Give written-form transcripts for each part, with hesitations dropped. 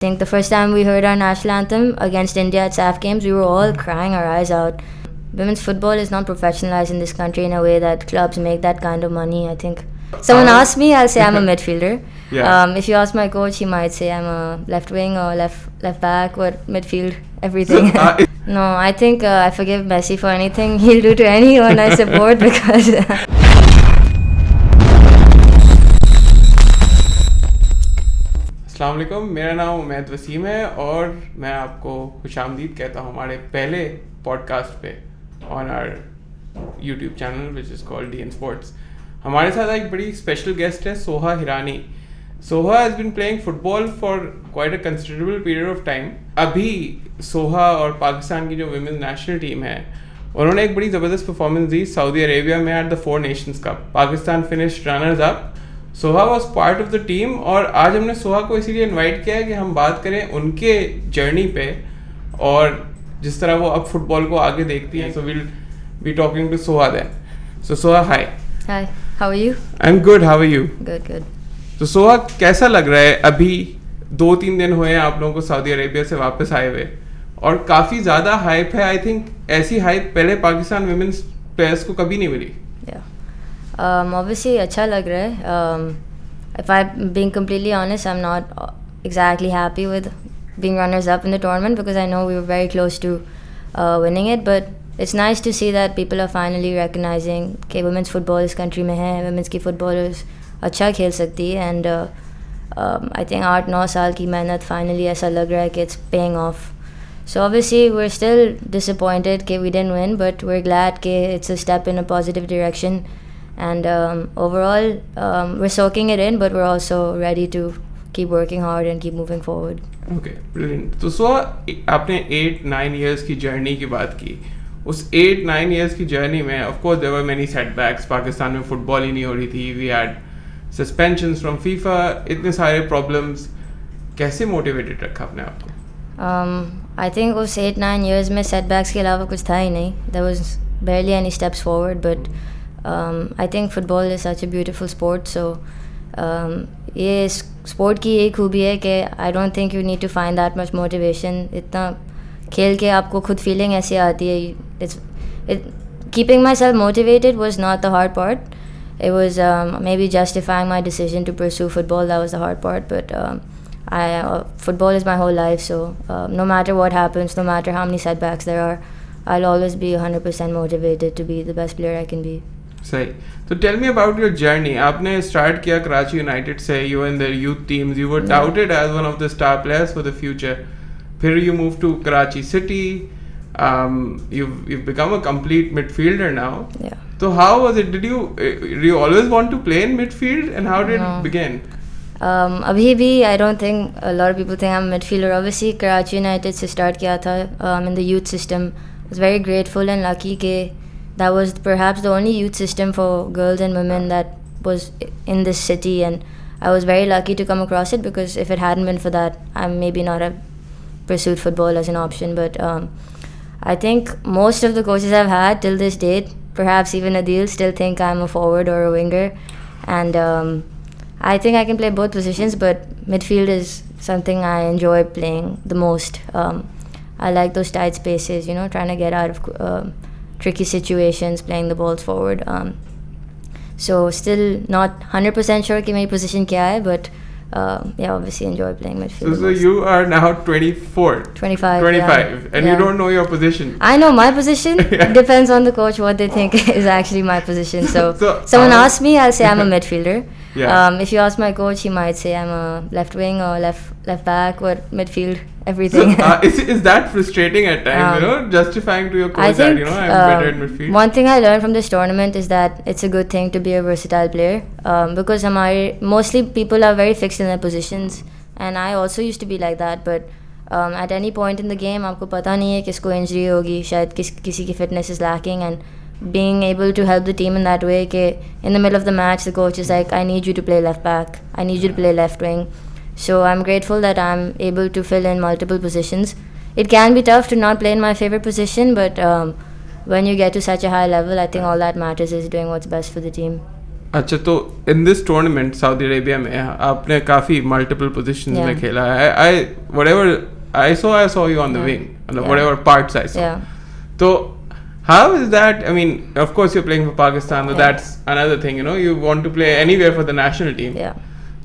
I think the first time we heard our national anthem against India at SAF games, we were all crying our eyes out. Women's football is not professionalized in this country in a way that clubs make that kind of money. I think someone asks me, I'll say I'm a midfielder. If you ask my coach, he might say I'm a left wing or left back or midfield, everything. No, I think I forgive Messi for anything he'll do to anyone I support because अस्सलाम वालेकुम, मेरा नाम उमैद वसीम है और मैं आपको खुशामदीद कहता हूँ हमारे पहले पॉडकास्ट पे on our YouTube channel which is called D N sports. हमारे साथ एक बड़ी स्पेशल गेस्ट है Soha Hirani. Soha has been playing football for quite a considerable period of time. अभी सोहा और पाकिस्तान की जो वुमेन्स नेशनल टीम है उन्होंने एक बड़ी ज़बरदस्त परफॉर्मेंस दी सऊदी अरेबिया में at the 4 Nations cup. Pakistan finish runners up. Soha was part of the team और आज हमने सोहा को इसीलिए इनवाइट किया है कि हम बात करें उनके जर्नी पे और जिस तरह वो अब फुटबॉल को आगे देखती हैं। So will be talking to Soha then. So Soha, hi. Hi, how are you? I'm good, how are you? Good. तो सोहा, कैसा लग रहा है? अभी 2-3 दिन हुए हैं आप लोगों को सऊदी अरेबिया से वापस आए हुए और काफ़ी ज़्यादा हाइप है। आई थिंक ऐसी हाइप पहले पाकिस्तान वुमेन्स प्लेयर्स को कभी नहीं मिली। Obviously अच्छा लग रहा है. If I'm being completely honest, I'm not exactly happy with being runners up in the tournament because I know we were very close to winning it, but it's nice to see that people are finally recognizing कि women's football इस country में है, women's की footballers अच्छा खेल सकती है and I think 8-9 साल की मेहनत finally ऐसा लग रहा है कि it's paying off. So obviously we're still disappointed कि we didn't win, but we're glad कि it's a step in a positive direction. And overall, we're soaking it in, but we're also ready to keep working hard and keep moving forward. Okay, brilliant. तो सो आपने 8-9 years की journey की बात की। उस 8-9 years की journey में of course there were many setbacks. Pakistan में फुटबॉल ही नहीं हो रही थी. We had suspensions from FIFA. इतने सारे problems. कैसे motivated रखा आपने आपको? I think उस 8-9 years में setbacks के अलावा कुछ था ही नहीं. There was barely any steps forward, but I think football is such a beautiful sport, so ये sport की एक खूबी है कि I don't think you need to find that much motivation. इतना खेल के आपको खुद feeling ऐसी आती है. Keeping myself motivated was not the hard part. It was maybe justifying my decision to pursue football. That was the hard part, but football is my whole life, so no matter what happens, no matter how many setbacks there are, I'll always be 100% motivated to be the best player I can be. सही। तो tell me about your journey. आपने start किया Karachi United से, you in their youth teams, you were touted as one of the star players for the future. फिर you move to Karachi city, you've become a complete midfielder now. Yeah. So how was it? Did you always want to play in midfield and how did it begin? अभी भी I don't think a lot of people think I'm a midfielder. Obviously Karachi United से start किया था in the youth system. I was very grateful and lucky कि that was perhaps the only youth system for girls and women that was in this city, and I was very lucky to come across it because if it hadn't been for that, I maybe not have pursued football as an option. But I think most of the coaches I've had till this date, perhaps even Adil, still think I'm a forward or a winger, and I think I can play both positions, but midfield is something I enjoy playing the most. I like those tight spaces, trying to get out of tricky situations, playing the balls forward. So still not 100% sure कि मेरी position क्या है, but yeah, obviously enjoy playing midfield. So you are now 24. 25. And you don't know your position. I know my position. It depends on the coach what they think is actually my position. So someone asks me, I'll say I'm a midfielder. If you ask my coach, he might say I'm a left wing or left back or midfield, everything. So, is that frustrating at times, justifying to your coach that, I'm better in midfield? One thing I learned from this tournament is that it's a good thing to be a versatile player because mostly people are very fixed in their positions, and I also used to be like that, but at any point in the game आपको पता नहीं है किसको injury होगी, शायद किसी की fitness is lacking, and being able to help the team in that way कि in the middle of the match the coach is like, I need you to play left back, I need you to play left wing. So I'm grateful that I'm able to fill in multiple positions. It can be tough to not play in my favorite position, but when you get to such a high level, I think all that matters is doing what's best for the team. अच्छा, तो in this tournament Saudi Arabia में आपने काफी multiple positions में खेला है. I whatever I saw you on the wing, whatever parts I saw. So how is that? I mean, of course you're playing for Pakistan, so that's another thing. You want to play anywhere for the national team.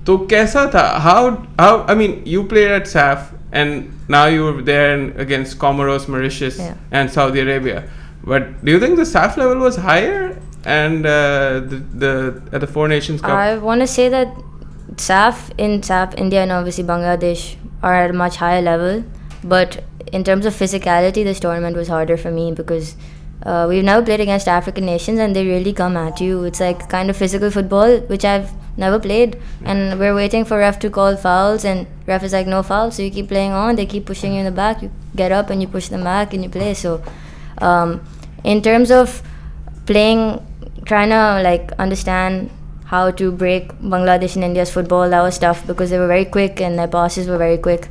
तो कैसा था? How I mean, you played at SAF and now you're there against Comoros, Mauritius, and Saudi Arabia. But do you think the SAF level was higher? And at the Four Nations Cup, I want to say that SAF, India and obviously Bangladesh are at a much higher level. But in terms of physicality, this tournament was harder for me because we've never played against African nations and they really come at you. It's like kind of physical football, which I've never played. And we're waiting for ref to call fouls and ref is like, no foul. So you keep playing on, they keep pushing you in the back. You get up and you push them back and you play. So in terms of playing, trying to like understand how to break Bangladesh and India's football, that was tough because they were very quick and their passes were very quick.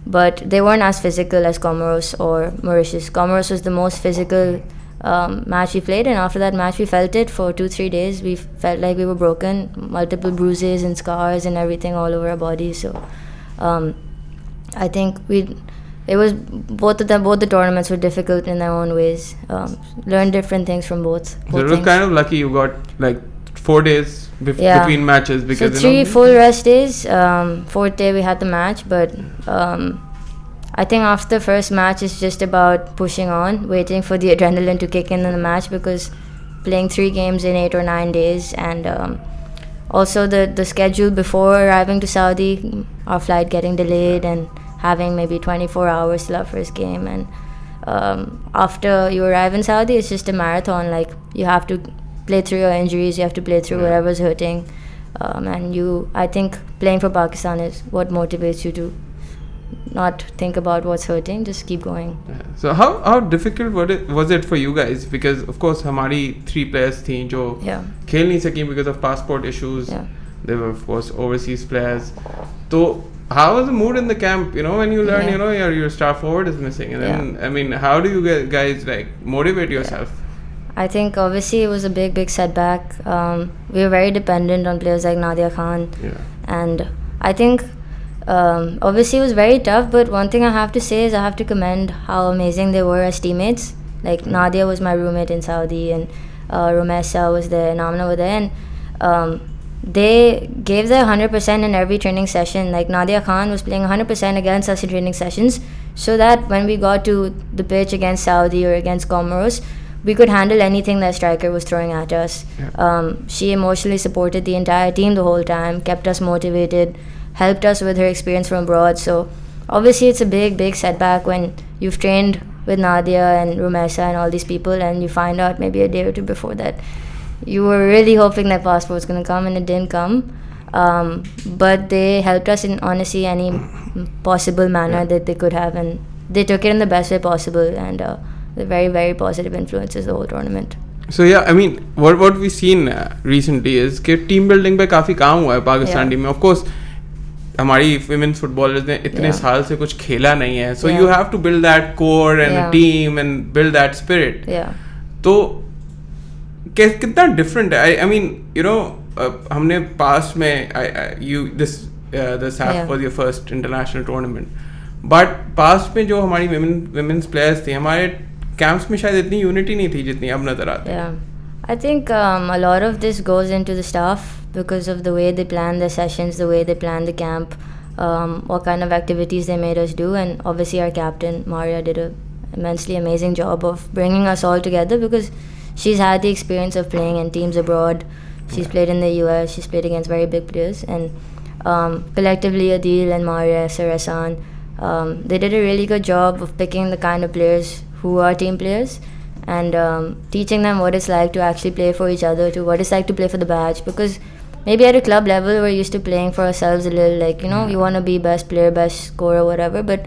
But they weren't as physical as Comoros or Mauritius. Comoros was the most physical match we played, and after that match we felt it for 2-3 days. We felt like we were broken, multiple bruises and scars and everything all over our bodies. So I think it was both the tournaments were difficult in their own ways. Learned different things from both. So it was kind of lucky you got like 4 days between matches, because so 3 full rest days. Fourth day we had the match, but I think after the first match it's just about pushing on, waiting for the adrenaline to kick in the match, because playing 3 games in 8 or 9 days, and also the schedule before arriving to Saudi, our flight getting delayed and having maybe 24 hours till our first game, and after you arrive in Saudi it's just a marathon. Like, you have to play through your injuries, you have to play through whatever's hurting, and I think playing for Pakistan is what motivates you to not think about what's hurting, just keep going. So how difficult was it for you guys? Because of course हमारी 3 players थी जो खेल नहीं सकी because of passport issues. They were of course overseas players. So how was the mood in the camp, when you learn your star forward is missing, and then I mean, how do you guys like motivate yourself? I think obviously it was a big setback. We were very dependent on players like Nadia Khan, and I think obviously it was very tough, but one thing I have to say is I have to commend how amazing they were as teammates. Like, Nadia was my roommate in Saudi, and Romesa was there, and Amna were there, and they gave their 100% in every training session. Like, Nadia Khan was playing 100% against us in training sessions, so that when we got to the pitch against Saudi or against Comoros, we could handle anything that striker was throwing at us. She emotionally supported the entire team the whole time, kept us motivated, helped us with her experience from abroad. So obviously it's a big setback when you've trained with Nadia and Rumesa and all these people, and you find out maybe a day or two before that you were really hoping that passport was going to come, and it didn't come. But they helped us in honestly any possible manner that they could have, and they took it in the best way possible, and they're very positive influences the whole tournament. So yeah, I mean, what we've seen recently is कि team building पे काफी काम हुआ है Pakistan team में. Of course हमारी women's footballers ने इतने साल से कुछ खेला नहीं है, so you have to build that core and a team and build that spirit. तो कितना डिफरेंट है? I mean, हमने पास्ट में the SAF was your first international tournament, but past में जो हमारी women's players थे, हमारे कैंप्स में शायद इतनी यूनिटी नहीं थी जितनी अब नजर आती है. I think a lot of this goes into the staff because of the way they plan their sessions, the way they plan the camp, what kind of activities they made us do, and obviously our captain Maria did a immensely amazing job of bringing us all together, because she's had the experience of playing in teams abroad. She's played in the US, she's played against very big players, and collectively Adil and Maria, Sarasan, they did a really good job of picking the kind of players who are team players, and teaching them what it's like to actually play for each other, to what it's like to play for the badge. Because maybe at a club level we're used to playing for ourselves a little, like, you want to be best player, best scorer, whatever, but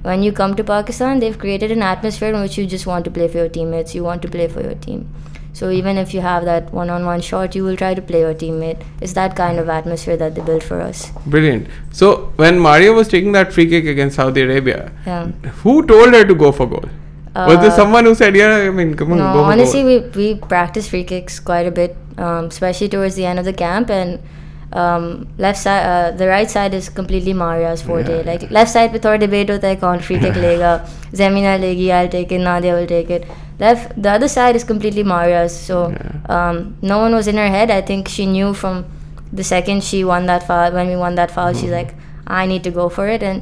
when you come to Pakistan, they've created an atmosphere in which you just want to play for your teammates, you want to play for your team. So even if you have that one-on-one shot, you will try to play your teammate. It's that kind of atmosphere that they built for us. Brilliant. So when Maria was taking that free kick against Saudi Arabia, who told her to go for goal? Was there someone who said, yeah, I mean, come on, No, go? honestly, we practiced free kicks quite a bit, especially towards the end of the camp. And left side, the right side is completely Maria's forte. Like left side पे थोड़ा debate होता है कौन free kick लेगा, Zemina लेगी, I'll take it, Nadia will take it. The other side is completely Maria's. So no one was in her head. I think she knew from the second she won that foul. When we won that foul, she's like, I need to go for it. And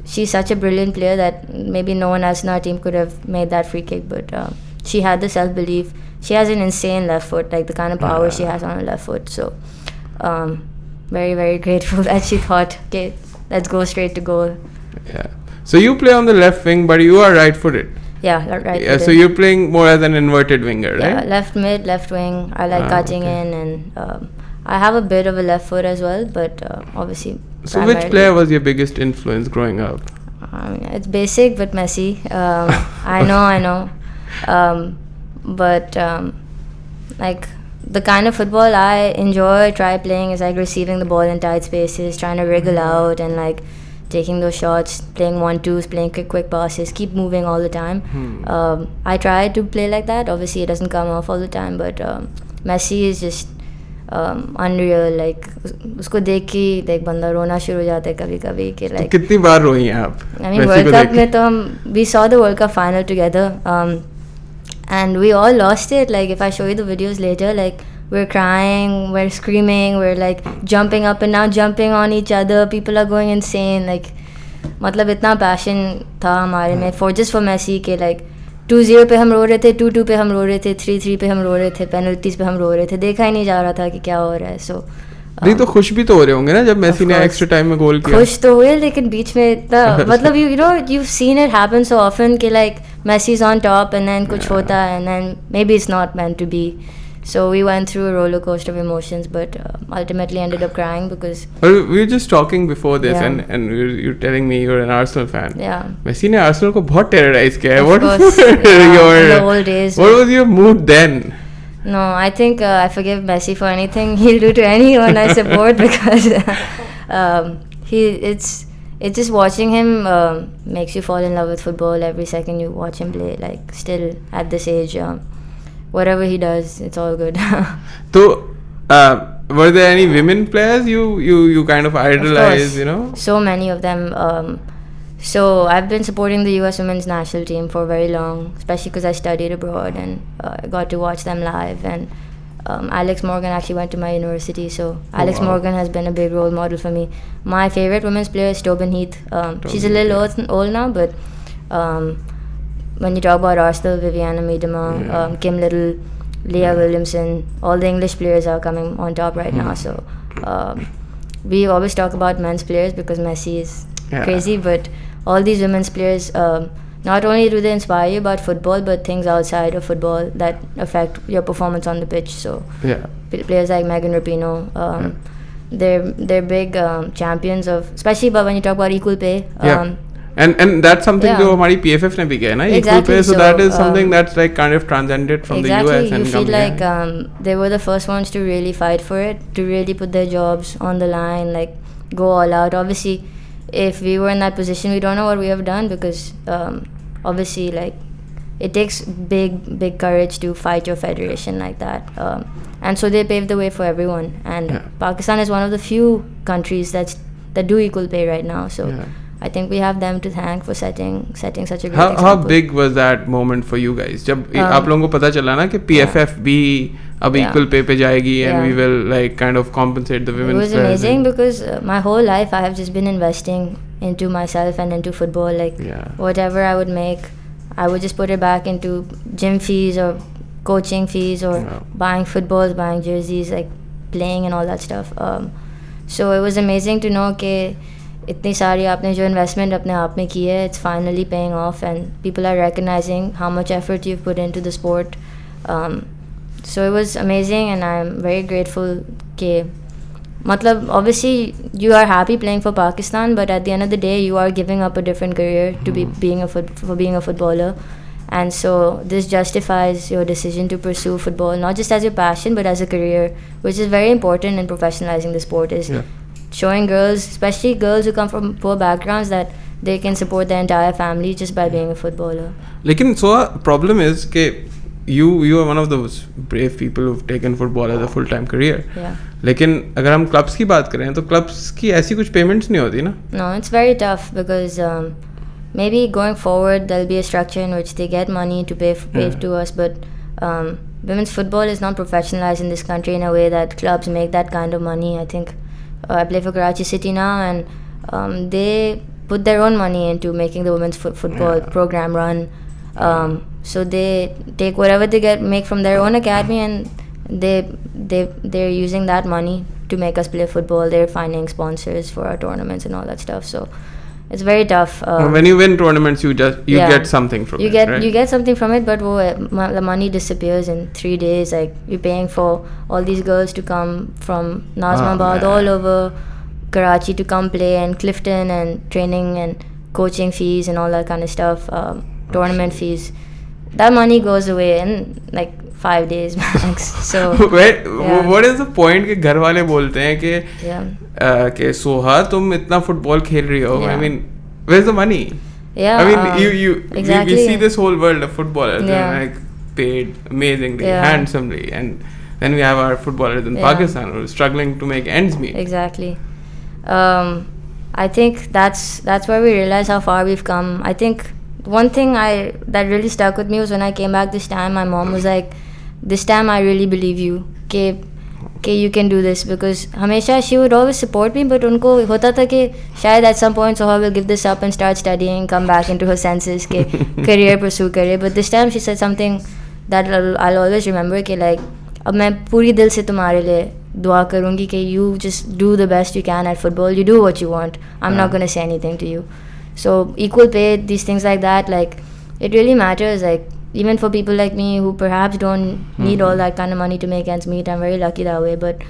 she's such a brilliant player that maybe no one else in our team could have made that free kick. But she had the self-belief. She has an insane left foot, like the kind of power she has on her left foot. So very, very grateful that she thought, okay, let's go straight to goal. Yeah. So you play on the left wing, but you are right-footed. Yeah, right. Yeah, so you're playing more as an inverted winger, right? Yeah, left mid, left wing. I like cutting in, and I have a bit of a left foot as well, but obviously. So which player was your biggest influence growing up? It's basic but messy. I know. But like the kind of football I enjoy, try playing is like receiving the ball in tight spaces, trying to wriggle out and like taking those shots, playing 1-2s, playing quick passes, keep moving all the time. I try to play like that. Obviously, it doesn't come off all the time, but Messi is just unreal. Like उसको देख के देख बंदा रोना शुरू हो जाता है कभी-कभी कि like. कितनी बार रोई हैं आप? I mean World Cup में तो हम we saw the World Cup final together, and we all lost it. Like if I show you the videos later, like. We're crying, we're screaming, we're like jumping up and down, jumping on each other. People are going insane. Like, मतलब इतना passion था हमारे में for just for Messi के like 2-0 पे हम रो रहे थे, 2-2 पे हम रो रहे थे, 3-3 पे हम रो रहे थे, penalties पे हम रो रहे थे. देखा ही नहीं जा रहा था कि क्या हो रहा है. So नहीं तो खुश भी तो हो रहे होंगे ना जब मेसी ने एक्स्ट्रा टाइम में गोल किया. खुश तो हुए लेकिन बीच में इतना मतलब you know you've seen it happen so often कि like Messi's on top and then कुछ होता है and then maybe it's not meant to be. So we went through a roller coaster of emotions, but ultimately ended up crying because. Well, we were just talking before this, and you're telling me you're an Arsenal fan. Yeah. Messi ने Arsenal को बहुत terrorize किया है. What was the old days? What was your mood then? No, I think I forgive Messi for anything he'll do to anyone I support because it's just watching him makes you fall in love with football every second you watch him play. Like still at this age. Whatever he does, it's all good. So, were there any women players you kind of idolize, you know? So many of them. So I've been supporting the US women's national team for very long, especially because I studied abroad and got to watch them live. And Alex Morgan actually went to my university, so Alex Morgan has been a big role model for me. My favorite women's player is Tobin Heath. She's a little old now, but when you talk about Arsenal, Viviana Miedema, Kim Little, Leah Williamson, all the English players are coming on top right now. So we always talk about men's players because Messi is crazy, but all these women's players, not only do they inspire you about football, but things outside of football that affect your performance on the pitch. So players like Megan Rapinoe, they're big champions of, especially but when you talk about equal pay. And that's something जो हमारी PFF ने भी किया है ना equal pay, so that is something that's like kind of transcended from the US and you feel like they were the first ones to really fight for it, to really put their jobs on the line, like go all out. Obviously if we were in that position we don't know what we have done because obviously like it takes big courage to fight your federation like that, and so they paved the way for everyone, and Pakistan is one of the few countries that do equal pay right now, so I think we have them to thank for setting such a great example. How big was that moment for you guys जब आप लोगों को पता चला ना कि PFF भी अब equal pay पे जाएगी and we will like kind of compensate the women's players? It was amazing because my whole life I have just been investing into myself and into football. Like whatever I would make, I would just put it back into gym fees or coaching fees or buying footballs, buying jerseys, like playing and all that stuff. So it was amazing to know कि इतनी सारी आपने जो investment अपने आप में की है, it's finally paying off and people are recognizing how much effort you've put into the sport. So it was amazing and I'm very grateful कि मतलब obviously you are happy playing for Pakistan, but at the end of the day you are giving up a different career to be being a footballer, and so this justifies your decision to pursue football not just as your passion but as a career, which is very important in professionalizing the sport. Is showing girls, especially girls who come from poor backgrounds, that they can support their entire family just by being a footballer. लेकिन so problem is कि you are one of those brave people who've taken football as a full time career. Yeah. लेकिन अगर हम clubs की बात करें तो clubs की ऐसी कुछ पेमेंट्स नहीं होती ना. No, it's very tough because maybe going forward there'll be a structure in which they get money to pay to us, but women's football is not professionalized in this country in a way that clubs make that kind of money. I think I play for Karachi City now, and they put their own money into making the women's football program run. So they take whatever they make from their own academy, and they're using that money to make us play football. They're finding sponsors for our tournaments and all that stuff. So it's very tough. When you win tournaments, you get something from it. Right? You get something from it, but the money disappears in 3 days. Like, you're paying for all these girls to come from Nazmabad all over Karachi to come play, and Clifton, and training and coaching fees and all that kind of stuff, tournament fees. That money goes away in like 5 days max. So what is the point कि घर वाले बोलते हैं कि सोहा तुम इतना football खेल रही हो. I mean, where's the money? Yeah. I mean, exactly. we see this whole world of footballers. They're like paid amazingly, handsomely, and then we have our footballers in Pakistan who are struggling to make ends meet. Exactly. I think that's where we realize how far we've come. I think one thing that really stuck with me was when I came back this time, my mom was like, this time I really believe you कि you can do this, because हमेशा she would always support me, but उनको होता था कि शायद at some point Soha will give this up and start studying, come back into her senses कि career pursue करे. But this time she said something that I'll always remember कि like, अब मैं पूरी दिल से तुम्हारे लिए दुआ करूँगी कि you just do the best you can at football, you do what you want, I'm not going to say anything to you. So equal pay, these things like that, like, it really matters. Like, even for people like me who perhaps don't need all that kind of money to make ends meet, I'm very lucky that way. But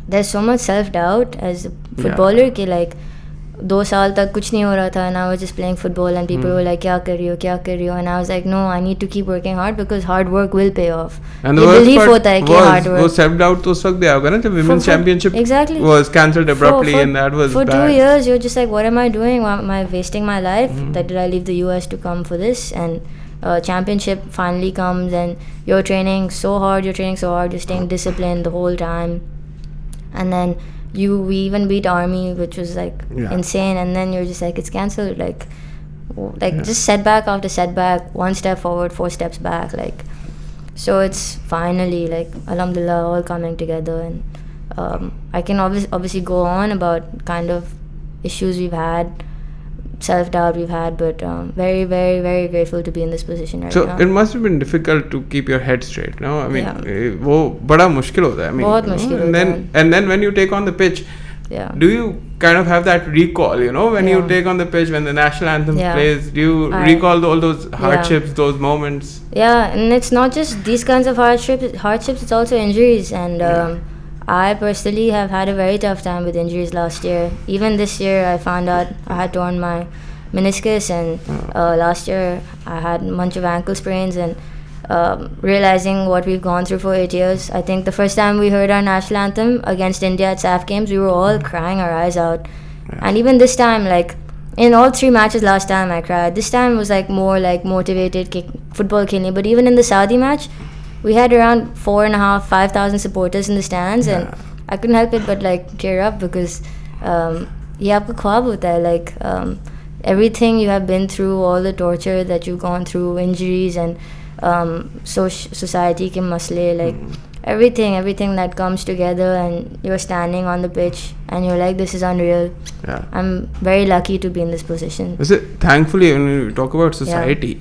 there's so much self-doubt as a footballer कि like 2 साल तक कुछ नहीं हो रहा था, and I was just playing football, and people were like, क्या कर रही हो, and I was like, no, I need to keep working hard because hard work will pay off. And the worst part होता है कि hard work. वो self doubt तो उस वक्त भी आएगा ना जब women's championship was cancelled abruptly, and that was for bad. 2 years you're just like, what am I doing? Why am I wasting my life? That did I leave the US to come for this? And championship finally comes, and you're training so hard, you're staying disciplined the whole time, and then we even beat Army, which was like insane, and then you're just like, it's cancelled, like just setback after setback, 1 step forward, 4 steps back, like. So it's finally like, alhamdulillah, all coming together, and I can obviously go on about kind of issues we've had, self-doubt we've had, but very, very, very grateful to be in this position right now. So it must have been difficult to keep your head straight, no? I mean, वो बड़ा मुश्किल होता है. I mean, बहुत मुश्किल होता है. And then when you take on the pitch, do you kind of have that recall, you know, when you take on the pitch, when the national anthem plays, do you recall all those hardships, those moments? Yeah, and it's not just these kinds of hardships, it's also injuries, and I personally have had a very tough time with injuries last year. Even this year, I found out I had torn my meniscus, and last year I had a bunch of ankle sprains, and realizing what we've gone through for 8 years, I think the first time we heard our national anthem against India at SAF games, we were all crying our eyes out. And even this time, like, in all 3 matches last time I cried. This time was like more like motivated football khelne. But even in the Saudi match, we had around 4,500-5,000 supporters in the stands, and I couldn't help it but like tear up, because ये आपका ख्वाब होता है, like everything you have been through, all the torture that you've gone through, injuries, and society के मसले, like everything that comes together, and you're standing on the pitch and you're like, this is unreal. I'm very lucky to be in this position. Thankfully, when we talk about society,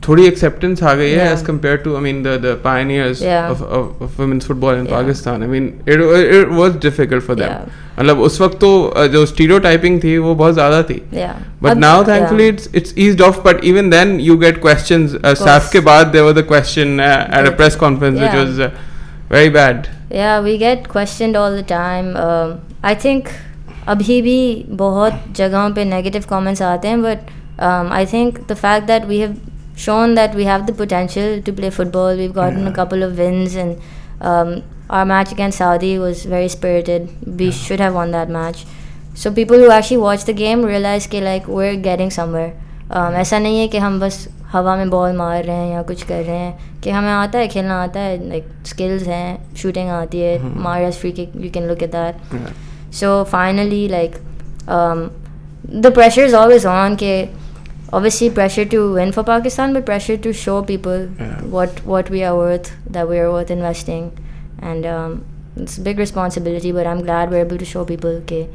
थोड़ी acceptance आ गई है as compared to, I mean, the pioneers of women's football in Pakistan. I mean, it was difficult for them. मतलब उस वक्त तो जो stereotyping थी वो बहुत ज़्यादा थी. But now thankfully it's eased off. But even then you get questions. SAF के बाद there was a question at a press conference which was very bad. Yeah, we get questioned all the time. I think अभी भी बहुत जगहों पे negative comments आते हैं, but I think the fact that we have shown that we have the potential to play football, we've gotten a couple of wins, and our match against Saudi was very spirited. We should have won that match. So people who actually watch the game realize कि like we're getting somewhere. ऐसा नहीं है कि हम बस हवा में ball मार रहे हैं या कुछ कर रहे हैं कि हमें आता है खेलना आता है like skills हैं shooting आती है Maria's free kick you can look at that. So finally like the pressure is always on कि obviously pressure to win for Pakistan but pressure to show people what we are worth, that we are worth investing, and it's a big responsibility, but I'm glad we're able to show people okay,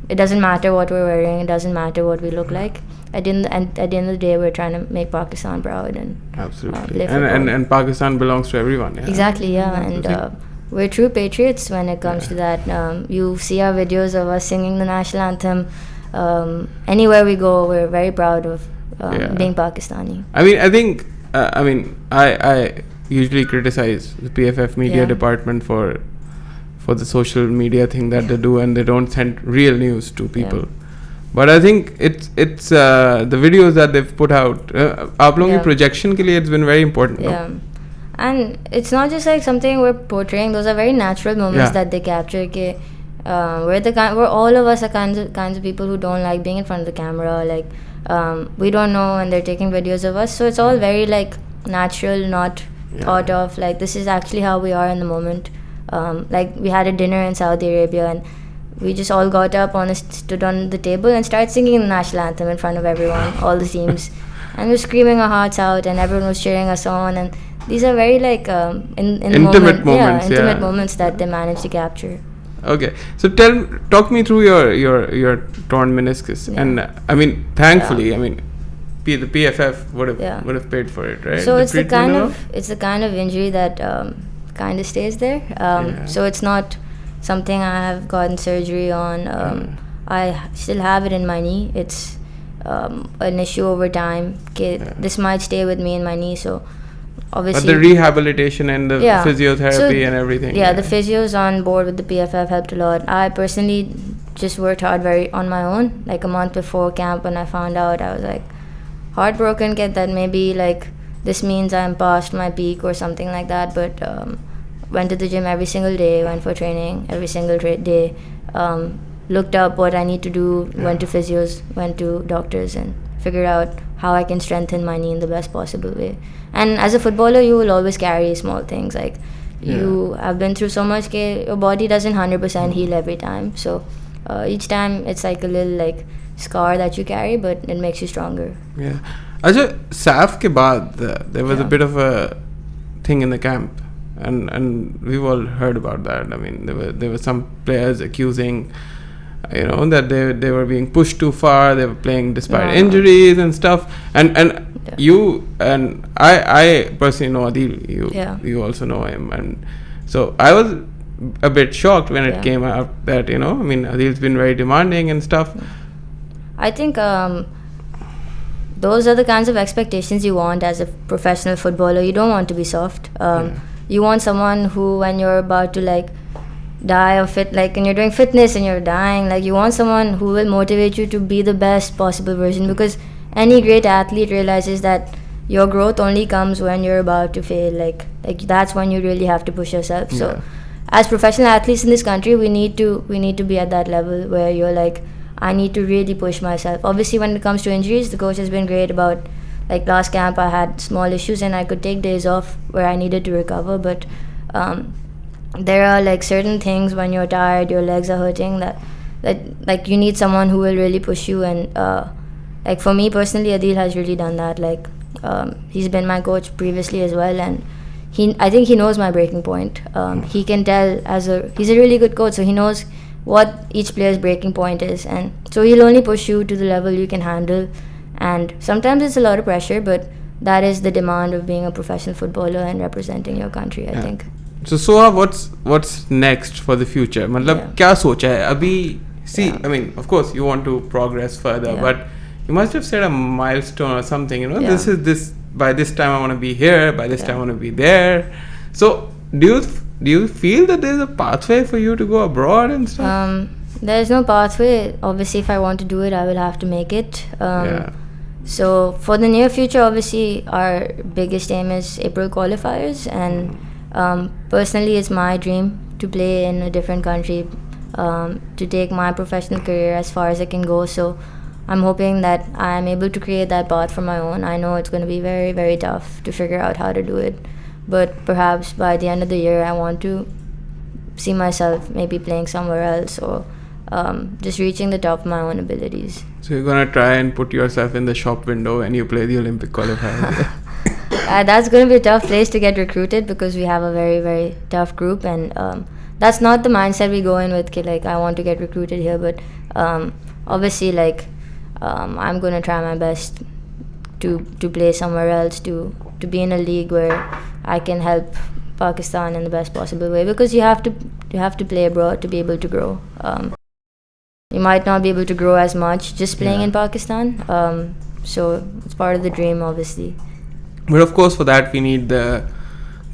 it doesn't matter what we're wearing, it doesn't matter what we look like. At the end of the day, we're trying to make Pakistan proud and absolutely and Pakistan belongs to everyone. Yeah. Exactly, yeah, and we're true patriots when it comes to that. You see our videos of us singing the national anthem. Anywhere we go, we're very proud of being Pakistani. I think I usually criticize the PFF media department for the social media thing that they do, and they don't send real news to people. But I think it's the videos that they've put out. आप लोगों की projection के लिए it's been very important. Yeah. No? And it's not just like something we're portraying. Those are very natural moments that they capture. We're all of us are kinds of people who don't like being in front of the camera. Like we don't know when they're taking videos of us. So it's all very like natural, not thought of. Like this is actually how we are in the moment. Like we had a dinner in Saudi Arabia and we just all got up stood on the table and started singing the national anthem in front of everyone, all the teams, and we're screaming our hearts out and everyone was cheering us on, and these are very like intimate moments that they managed to capture. Okay, so talk me through your torn meniscus, and I mean thankfully the PFF would have paid for it, right? So it's the kind of injury that kind of stays there. So it's not something I have gotten surgery on. I still have it in my knee. It's an issue over time. This might stay with me in my knee. So obviously, but the rehabilitation and the physiotherapy and everything. Yeah, the physios on board with the PFF helped a lot. I personally just worked hard on my own. Like a month before camp, when I found out, I was like heartbroken. That maybe like this means I'm past my peak or something like that. But went to the gym every single day, went for training every single day, looked up what I need to do, went to physios, went to doctors, and figured out how I can strengthen my knee in the best possible way. And as a footballer, you will always carry small things. Like you have been through so much, your body doesn't 100% heal every time. So each time it's like a little like scar that you carry, but it makes you stronger. Yeah. Ajay, SAF ke baad, there was a bit of a thing in the camp. And we've all heard about that. I mean, there were some players accusing, that they were being pushed too far. They were playing despite injuries and stuff. And you and I personally know Adil. You also know him, and so I was a bit shocked when it came out that Adil's been very demanding and stuff. I think those are the kinds of expectations you want as a professional footballer. You don't want to be soft. You want someone who, when you're about to like die or when you're doing fitness and you're dying, like you want someone who will motivate you to be the best possible version, because any great athlete realizes that your growth only comes when you're about to fail. Like that's when you really have to push yourself. So as professional athletes in this country, we need to be at that level where you're like, I need to really push myself. Obviously, when it comes to injuries, the coach has been great about, like last camp I had small issues and I could take days off where I needed to recover, but there are like certain things when you're tired, your legs are hurting, that like you need someone who will really push you. And like for me personally, Adil has really done that. Like he's been my coach previously as well, and I think he knows my breaking point. He can tell he's a really good coach, so he knows what each player's breaking point is, and so he'll only push you to the level you can handle. And sometimes it's a lot of pressure, but that is the demand of being a professional footballer and representing your country, I think. So Suha, what's next for the future? मतलब क्या सोचा है अभी? See, I mean, of course you want to progress further, but you must have set a milestone or something. This by this time I want to be here. By this time I want to be there. So do you feel that there's a pathway for you to go abroad and stuff? There's no pathway. Obviously, if I want to do it, I will have to make it. So for the near future, obviously, our biggest aim is April qualifiers. And personally, it's my dream to play in a different country. to take my professional career as far as it can go. So I'm hoping that I'm able to create that path for my own. I know it's going to be very, very tough to figure out how to do it, but perhaps by the end of the year I want to see myself maybe playing somewhere else, or just reaching the top of my own abilities. So you're gonna try and put yourself in the shop window when you play the Olympic qualifiers. That's going to be a tough place to get recruited, because we have a very, very tough group, and that's not the mindset we go in with, like I want to get recruited here, but obviously like I'm going to try my best to play somewhere else, to be in a league where I can help Pakistan in the best possible way, because you have to play abroad to be able to grow. You might not be able to grow as much just playing in Pakistan, so it's part of the dream, obviously. But of course, for that we need the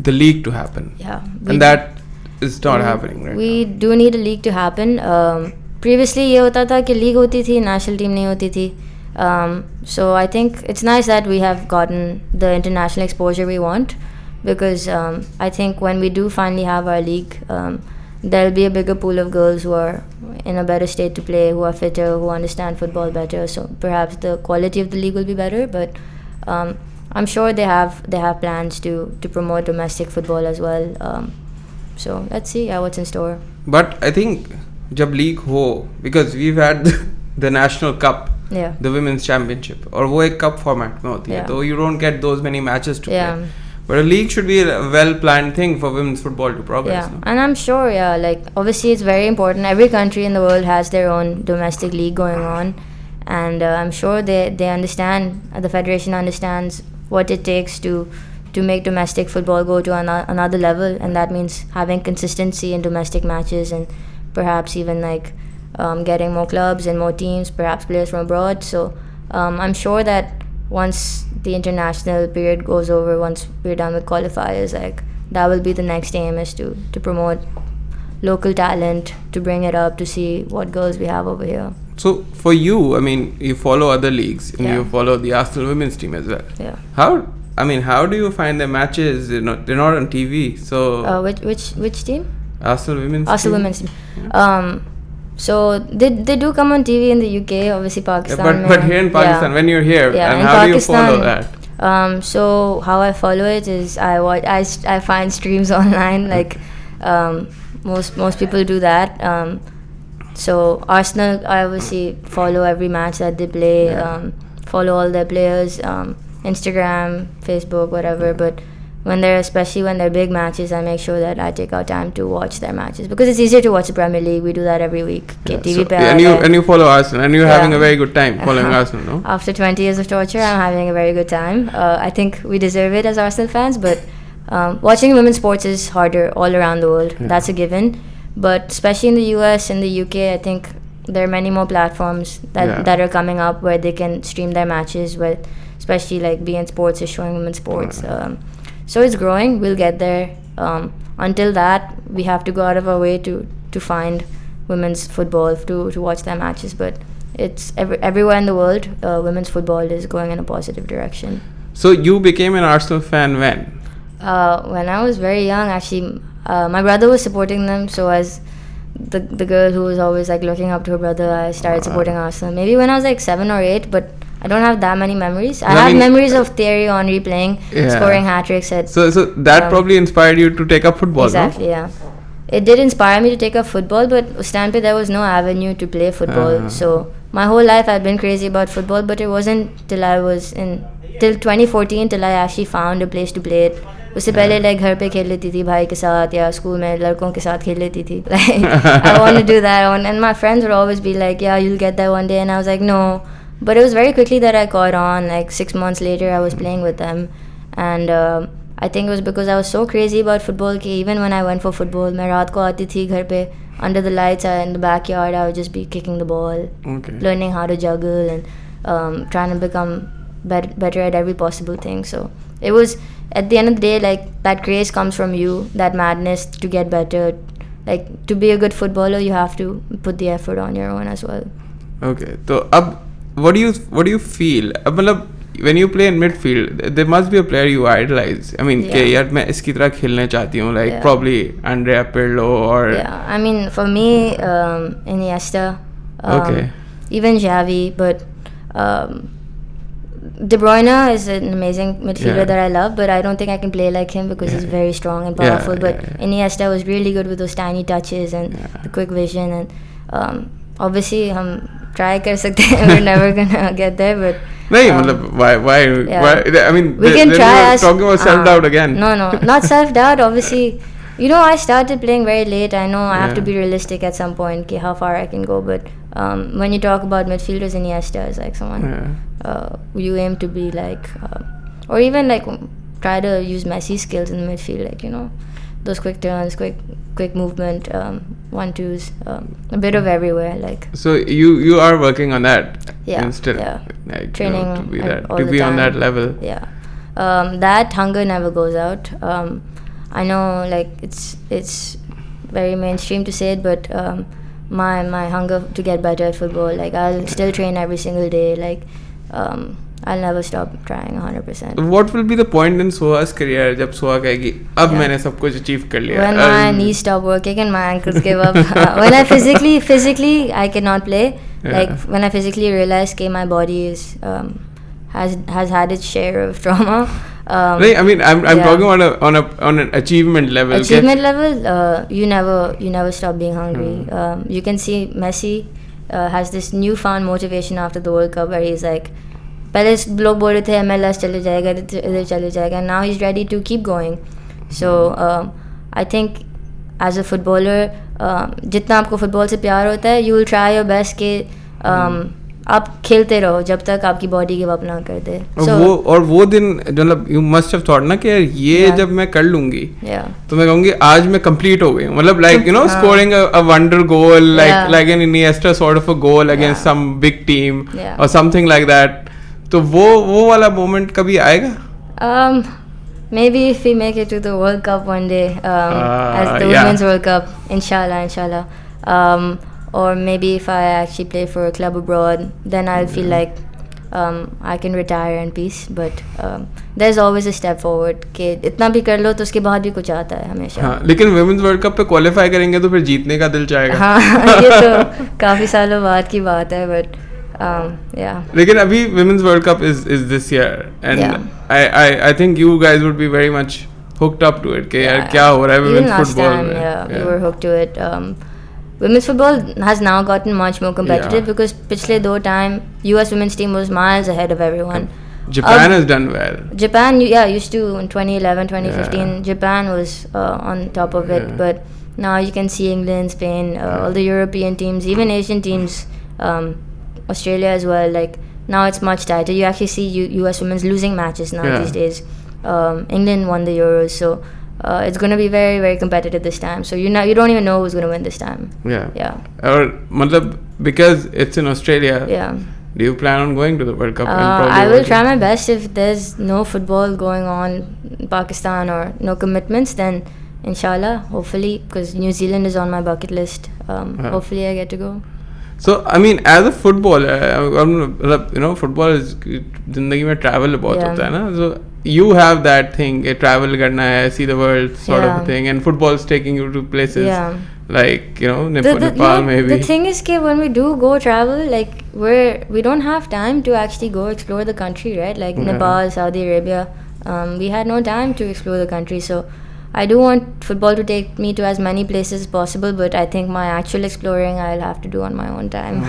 league to happen. Yeah, and that is not happening right we now. do need a league to happen. Previously ये होता था कि league होती थी, national team नहीं होती थी. So I think it's nice that we have gotten the international exposure we want, because I think when we do finally have our league, there'll be a bigger pool of girls who are in a better state to play, who are fitter, who understand football better. So perhaps the quality of the league will be better, but I'm sure they have plans to promote domestic football as well. So let's see what's in store. But I think jab league ho, because we've had the national cup, the women's championship, और वो एक cup format में होती है, तो you don't get those many matches to play. But a league should be a well-planned thing for women's football to progress. Yeah, and I'm sure, like obviously it's very important. Every country in the world has their own domestic league going on, and I'm sure they understand, the federation understands what it takes to make domestic football go to another level, and that means having consistency in domestic matches, and perhaps even like getting more clubs and more teams, perhaps players from abroad. So I'm sure that once the international period goes over, once we're done with qualifiers, like that will be the next aim, is to promote local talent, to bring it up, to see what girls we have over here. So for you, I mean, you follow other leagues and you follow the Arsenal women's team as well. Yeah. How do you find their matches? They're not on TV. So which team? Arsenal women's team. Yeah. So they do come on TV in the UK, obviously Pakistan. But here in Pakistan, when you're here, and how do you follow that? So how I follow it is I find streams online, like most people do that. So Arsenal, I obviously follow every match that they play, follow all their players, Instagram, Facebook, whatever. But especially when they're big matches, I make sure that I take out time to watch their matches, because it's easier to watch the Premier League. We do that every week. TV and you follow Arsenal, and you're having a very good time following Arsenal, no? After 20 years of torture, I'm having a very good time. I think we deserve it as Arsenal fans, but watching women's sports is harder all around the world. That's a given. But especially in the US and the UK, I think there are many more platforms that are coming up where they can stream their matches, with especially like beIN Sports is showing women's sports. So it's growing. We'll get there. Until that, we have to go out of our way to find women's football, to watch their matches. But it's everywhere in the world, women's football is going in a positive direction. So you became an Arsenal fan when? When I was very young, actually. My brother was supporting them, so as the girl who was always like looking up to her brother, I started supporting Arsenal. Maybe when I was like 7 or 8, but I don't have that many memories. I have memories of Thierry Henry playing, scoring hat-tricks. So that probably inspired you to take up football, exactly, no? Yeah. It did inspire me to take up football, but उस time पे there was no avenue to play football. So my whole life I'd been crazy about football, but it wasn't till 2014 till I actually found a place to play it. उससे पहले like घर पे खेल लेती थी भाई के साथ, या स्कूल में लड़कों के साथ खेल लेती थी. Like I want to do that, and my friends would always be like, yeah, you'll get that one day, and I was like, no. But it was very quickly that I caught on. Like 6 months later, I was playing with them, and I think it was because I was so crazy about football कि even when I went for football, मैं रात को आती थी घर पे under the lights in the backyard, I would just be kicking the ball, learning how to juggle, and trying to become better at every possible thing. So it was, at the end of the day, like that craze comes from you, that madness to get better. Like to be a good footballer, you have to put the effort on your own as well. Okay, so what do you feel? मतलब when you play in midfield, there must be a player you idolize. I mean, Yeah. यार मैं इसकी तरह खेलने चाहती हूँ, like Yeah. probably Andrea Pirlo or Yeah, I mean, for me, Iniesta, Okay. even Xavi, but De Bruyne is an amazing midfielder Yeah. that I love, but I don't think I can play like him because he's very strong and powerful. But Iniesta was really good with those tiny touches and the quick vision, and obviously हम try कर सकते हैं. We're never gonna get there, but नहीं मतलब why Yeah. I mean we can then try. we're As talking about self doubt again. No, not self doubt. Obviously, you know, I started playing very late. I know I have to Yeah. be realistic at some point, ki how far I can go. But when you talk about midfielders, Iniesta is like someone you aim to be like, or even like try to use Messi's skills in the midfield, like, you know, those quick turns, quick movement, 1-2s, a bit of everywhere, like. So you are working on that. Yeah, and still, yeah. like, Training you know, to be that all to the be on time. that level. Yeah, that hunger never goes out. I know, like, it's very mainstream to say it, but my hunger to get better at football, like, I'll still train every single day, like, I'll never stop trying 100%. What will be the point in Suha's career जब सुहा कहेगी अब मैंने सब कुछ achieve कर लिया? When my knees stop working and my ankles give up. When I physically I cannot play. Like when I physically realize that my body is has had its share of trauma. Right, I mean, I'm talking on an achievement level. Achievement level, you never stop being hungry. You can see Messi has this newfound motivation after the World Cup, where he's like, पहले लोग बोल रहे थे MLS चले जाएगा, इधर चले जाएगा. Now he's ready to keep going. So I think as a footballer, जितना आपको फुटबॉल से प्यार होता है, you will try your best कि आप खेलते रहो जब तक आपकी बॉडी गिव अप ना कर दे. और वो दिन मतलब you must have thought ना कि यार ये जब मैं कर लूंगी तो मैं कहूँगी आज मैं complete हो गई हूँ. मतलब like, you know, scoring a wonder goal, like an Iniesta sort of a goal against some big team or something like that. तो वो वाला moment कभी आएगा? Maybe if we make it to the World Cup one day, as the Women's World Cup, inshallah. Or maybe if I actually play for a club abroad, then I'll feel like I can retire in peace. But there's always a step forward. कि इतना भी कर लो तो उसके बाद भी कुछ आता है हमेशा. हाँ, लेकिन Women's World Cup पे qualify करेंगे तो फिर जीतने का दिल चाहेगा. हाँ, ये तो काफी सालों बाद की बात है, but yeah. लेकिन अभी Women's World Cup is this year, and I think you guys would be very much hooked up to it. कि यार क्या हो रहा है women's football में. Yeah, we were hooked to it. Women's football has now gotten much more competitive because पिछले दो time US women's team was miles ahead of everyone. Japan has done well. Japan, used to in 2011, 2015. Japan was on top of it, but now you can see England, Spain, all the European teams, even Asian teams, Australia as well. Like now it's much tighter. You actually see US women's losing matches now these days. England won the Euros, so it's going to be very, very competitive this time. So you don't even know who's going to win this time. Yeah. Or matlab, because it's in Australia. Yeah. Do you plan on going to the World Cup? I will try my best. If there's no football going on in Pakistan or no commitments, then inshallah, hopefully, because New Zealand is on my bucket list. Hopefully I get to go. So I mean, as a footballer, you know, football is जिंदगी में travel बहुत होता है ना. So you have that thing, travel करना है, see the world sort of a thing, and football is taking you to places like, you know, Nepal maybe. The thing is that when we do go travel, like we don't have time to actually go explore the country, right? Like Nepal, Saudi Arabia, we had no time to explore the country. So I do want football to take me to as many places as possible, but I think my actual exploring I'll have to do on my own time.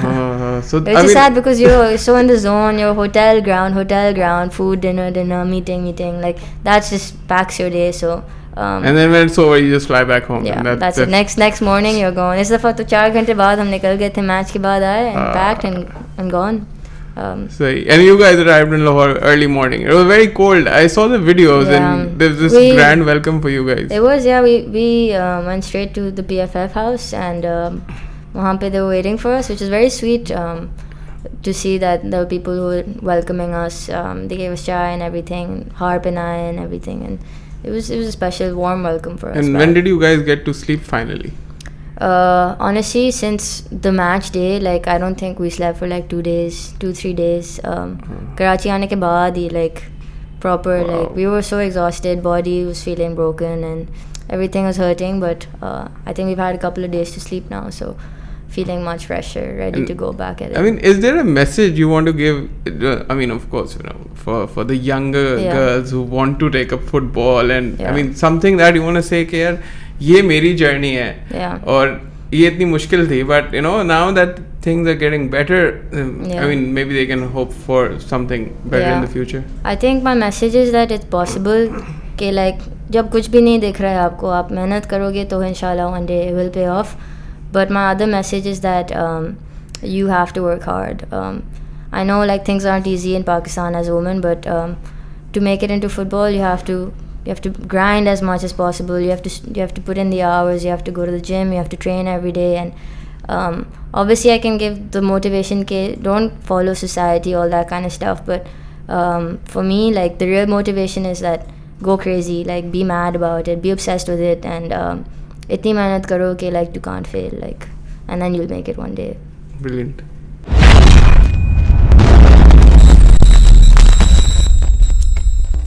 So it's just sad because you're so in the zone. You're hotel ground, food, dinner, meeting. Like that just packs your day. So. And then when it's over, you just fly back home. Yeah, that's it. Next morning you're gone. इस दफ़ा तो 4 घंटे बाद हम निकल गए थे match के बाद आए and packed and gone. So and you guys arrived in Lahore early morning. It was very cold. I saw the videos and there's this grand welcome for you guys. It was we went straight to the BFF house and वहाँ पे they were waiting for us, which is very sweet to see that there were people who were welcoming us. They gave us chai and everything, harp and I and everything, and it was a special warm welcome for us. And when did you guys get to sleep finally? Honestly, since the match day, like I don't think we slept for like 2-3 days. Karachi aane ke baad hi, like proper, Wow. like we were so exhausted, body was feeling broken and everything was hurting, but I think we've had a couple of days to sleep now, so feeling much fresher, ready And to go back at it. I mean, is there a message you want to give? I mean, of course, for the younger Yeah. girls who want to take up football, and I Yeah. mean, something that you want to say कि यार ये मेरी journey है, Yeah. और ये इतनी मुश्किल थी, but now that things are getting better, Yeah. I mean, maybe they can hope for something better in Yeah. the future. I think my message is that it's possible कि like जब कुछ भी नहीं दिख रहा है आपको, आप मेहनत करोगे तो इंशाल्लाह one day it will pay off. But my other message is that you have to work hard. I know like things aren't easy in Pakistan as a woman, but to make it into football, you have to grind as much as possible. You have to put in the hours. You have to go to the gym. You have to train every day. And obviously, I can give the motivation. Don't follow society, all that kind of stuff. But for me, like the real motivation is that go crazy, like be mad about it, be obsessed with it, and itni mehnat karo ke like you can't fail, like, and then you'll make it one day. Brilliant.